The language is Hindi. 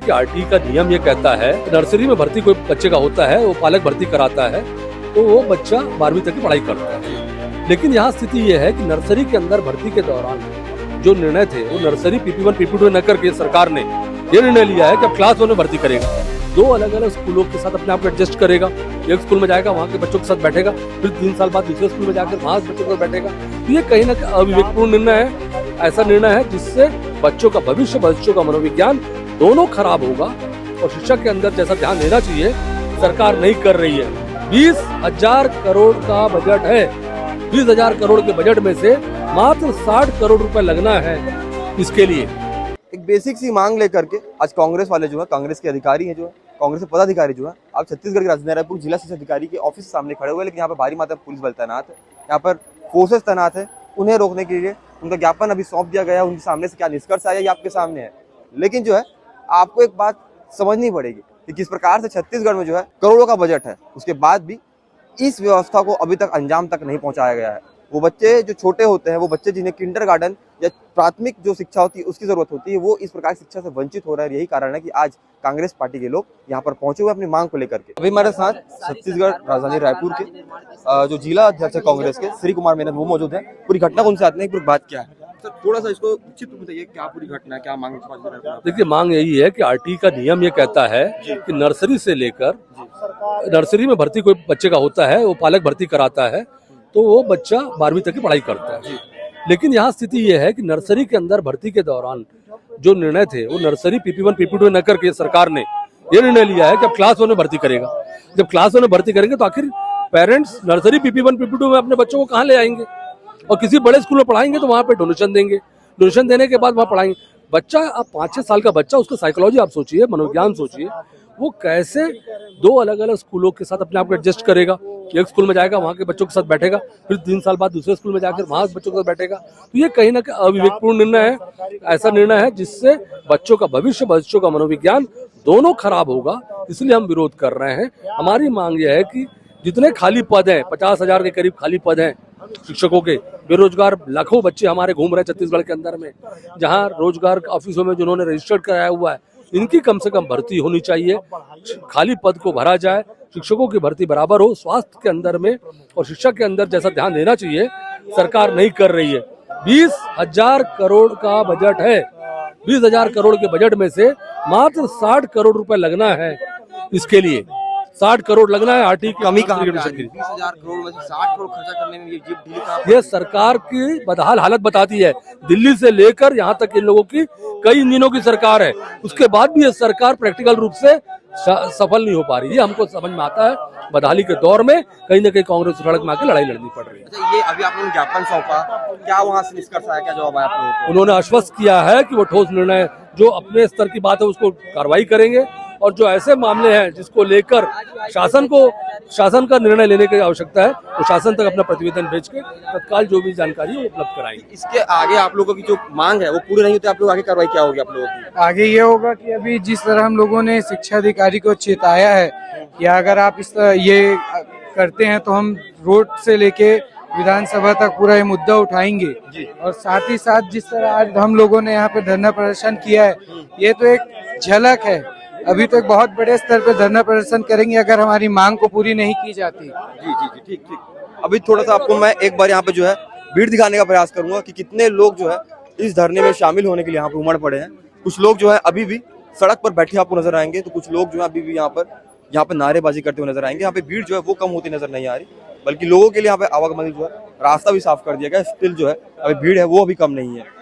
कि आरटी का नियम ये कहता है कि नर्सरी में भर्ती कोई बच्चे का होता है, वो पालक भर्ती कराता है तो वो बच्चा 12वीं तक की पढ़ाई करता है। लेकिन यहाँ स्थिति ये है कि नर्सरी के अंदर भर्ती के दौरान जो निर्णय थे वो नर्सरी PP1 PP2 न करके सरकार ने ये निर्णय लिया है कि अब क्लास 1 में भर्ती करेगा। 2 अलग अलग स्कूलों के साथ अपने आप को एडजस्ट करेगा। एक स्कूल में जाएगा, वहाँ के बच्चों के साथ बैठेगा, फिर 3 साल बाद दूसरे स्कूल में जाकर वहाँ बच्चों के साथ बैठेगा। तो ये कहीं ना कहीं अविवेकपूर्ण निर्णय है। ऐसा निर्णय है जिससे बच्चों का भविष्य, बच्चों का मनोविज्ञान दोनों खराब होगा और शिक्षा के अंदर जैसा ध्यान देना चाहिए सरकार नहीं कर रही है। 20,000 करोड़ का बजट है। 20,000 करोड़ के बजट में से मात्र 60 करोड़ रुपए लगना है इसके लिए। एक बेसिक सी मांग लेकर के आज कांग्रेस वाले जो है, कांग्रेस के अधिकारी हैं, जो है कांग्रेस के पदाधिकारी जो है, आप छत्तीसगढ़ के राजधानी रायपुर जिला शिक्षा अधिकारी के ऑफिस के सामने खड़े हुए, लेकिन यहाँ पर भारी मात्रा में पुलिस बल तैनात है, यहाँ पर फोर्सेस तैनात है। उन्हें रोकने के लिए उनका ज्ञापन अभी सौंप दिया गया। उनके सामने से क्या निष्कर्ष आया ये आपके सामने है। लेकिन जो है आपको एक बात समझनी पड़ेगी कि किस प्रकार से छत्तीसगढ़ में जो है करोड़ों का बजट है, उसके बाद भी इस व्यवस्था को अभी तक अंजाम तक नहीं पहुंचाया गया है। वो बच्चे जो छोटे होते हैं, वो बच्चे जिन्हें किंडरगार्टन या प्राथमिक जो शिक्षा होती है उसकी जरूरत होती है, वो इस प्रकार शिक्षा से वंचित हो रहे हैं। यही कारण है कि आज कांग्रेस पार्टी के लोग यहाँ पर पहुंचे हुए अपनी मांग को लेकर के। अभी हमारे साथ छत्तीसगढ़ राजधानी रायपुर के जो जिला अध्यक्ष है कांग्रेस के श्री कुमार मेनन, वो मौजूद है। पूरी घटना को उनसे आते हैं, पूरी बात क्या है सर, थोड़ा सा इसको उचित बताइए, क्या पूरी घटना है, क्या मांग? देखिए, मांग यही है कि आरटी का नियम ये कहता है कि नर्सरी से लेकर नर्सरी में भर्ती कोई बच्चे का होता है, वो पालक भर्ती कराता है तो वो बच्चा 12वीं तक की पढ़ाई करता है। लेकिन यहाँ स्थिति ये है कि नर्सरी के अंदर भर्ती के दौरान जो निर्णय थे वो नर्सरी PP1 PP2 न करके सरकार ने ये निर्णय लिया है कि अब क्लास 1 में भर्ती करेगा। जब क्लास 1 में भर्ती करेंगे तो आखिर पेरेंट्स नर्सरी PP1 PP2 में अपने बच्चों को कहाँ ले आएंगे? और किसी बड़े स्कूल में पढ़ाएंगे तो वहाँ पे डोनेशन देंगे, डोनेशन देने के बाद वहाँ पढ़ाएंगे। बच्चा, अब 5-6 साल का बच्चा, उसका साइकोलॉजी आप सोचिए, मनोविज्ञान सोचिए, वो कैसे 2 अलग अलग स्कूलों के साथ अपने आप को एडजस्ट करेगा। एक स्कूल में जाएगा, वहाँ के बच्चों के साथ बैठेगा, फिर 3 साल बाद दूसरे स्कूल में जाकर वहाँ बच्चों के साथ बैठेगा। तो ये कहीं ना कहीं अविवेकपूर्ण निर्णय है। ऐसा निर्णय है जिससे बच्चों का भविष्य, बच्चों का मनोविज्ञान दोनों खराब होगा। इसलिए हम विरोध कर रहे हैं। हमारी मांग यह है कि जितने खाली पद हैं, 50,000 के करीब खाली पद हैं शिक्षकों के, बेरोजगार लाखों बच्चे हमारे घूम रहे हैं छत्तीसगढ़ के अंदर में, जहाँ रोजगार ऑफिसों में जिन्होंने रजिस्टर्ड कराया हुआ है, इनकी कम से कम भर्ती होनी चाहिए, खाली पद को भरा जाए, शिक्षकों की भर्ती बराबर हो। स्वास्थ्य के अंदर में और शिक्षा के अंदर जैसा ध्यान देना चाहिए सरकार नहीं कर रही है। 20,000 करोड़ का बजट है। 20,000 करोड़ के बजट में से मात्र 60 करोड़ रुपए लगना है इसके लिए। 60 करोड़ लगना है आरटी की कमी कहाँ? 20,000 करोड़ में से 60 करोड़ खर्चा करने में ये सरकार की बदहाल हालत बताती है। दिल्ली से लेकर यहाँ तक इन लोगों की कई इंजनों की सरकार है, उसके बाद भी ये सरकार प्रैक्टिकल रूप से सफल नहीं हो पा रही है। हमको समझ में आता है बदहाली के दौर में कहीं ना कहीं कांग्रेस सड़क में आकर लड़ाई लड़नी पड़ रही है। अच्छा, ये अभी आपने ज्ञापन सौंपा, क्या वहाँ से निष्कर्ष आया, क्या जवाब आया आप लोगों को? उन्होंने आश्वस्त किया है कि वो ठोस निर्णय जो अपने स्तर की बात है उसको कार्रवाई करेंगे, और जो ऐसे मामले हैं जिसको लेकर शासन का निर्णय लेने की आवश्यकता है तो शासन तक अपना प्रतिवेदन भेज के तत्काल जो भी जानकारी है वो उपलब्ध कराएंगे। इसके आगे आप लोगों की जो मांग है वो पूरी नहीं होती, आप लोग आगे कार्रवाई क्या होगी आप लोगों की? आगे ये होगा कि अभी जिस तरह हम लोगों ने शिक्षा अधिकारी को चेताया है कि अगर आप इस तरह ये करते हैं तो हम रोड से लेके विधानसभा तक पूरा ये मुद्दा उठाएंगे। और साथ ही साथ जिस तरह आज हम लोगों ने यहाँ पे धरना प्रदर्शन किया है, ये तो एक झलक है। अभी तो एक बहुत बड़े स्तर पे धरना प्रदर्शन करेंगे अगर हमारी मांग को पूरी नहीं की जाती। जी, ठीक। अभी थोड़ा सा आपको मैं एक बार यहाँ पे जो है भीड़ दिखाने का प्रयास करूंगा कि कितने लोग जो है इस धरने में शामिल होने के लिए यहाँ पे उमड़ पड़े हैं। कुछ लोग जो है अभी भी सड़क पर बैठे आपको नजर आएंगे, तो कुछ लोग जो है अभी भी यहाँ पर नारेबाजी करते हुए नजर आएंगे। यहाँ पे भीड़ जो है वो कम होती नजर नहीं आ रही, बल्कि लोगों के लिए यहाँ पे आवागमन जो है रास्ता भी साफ कर दिया गया। स्टिल जो है अभी भीड़ है वो अभी कम नहीं है।